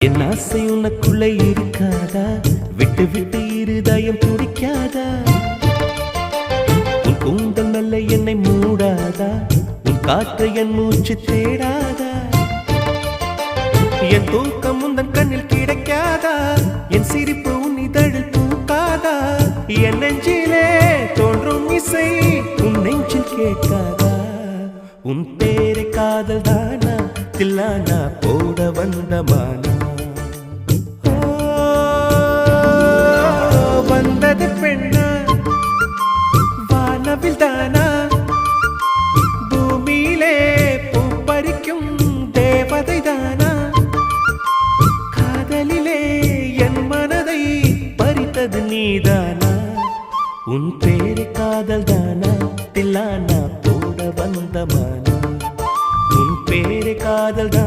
என் ஆசை உனக்குள்ளே இருக்காதா? விட்டு விட்டு இருதயம் துடிக்காதா? உன் கூந்தல் நல்ல என்னை மூடாதா? உன் காற்று என் மூச்சு தேடாதா? என் தூக்கம் உந்தன் கண்ணில் கிடைக்காதா? என் சிரிப்பு உன் இதழில் பூக்காதா? என் நெஞ்சிலே தோன்றும் இசை உன் நெஞ்சில் கேட்காதா? உன் பேரை காதல் தானா தில்லானா போட வந்த மானா? வந்தது பெண்ணா வானவில் தானா? பூமியிலே பூ பறிக்கும் தேவதை தானா? காதலிலே என் மனதை பறித்தது நீதானா? உன் பேரை காதல் தானா தில்லானா போட வந்த மானா? உன் பேரை காதல் தான்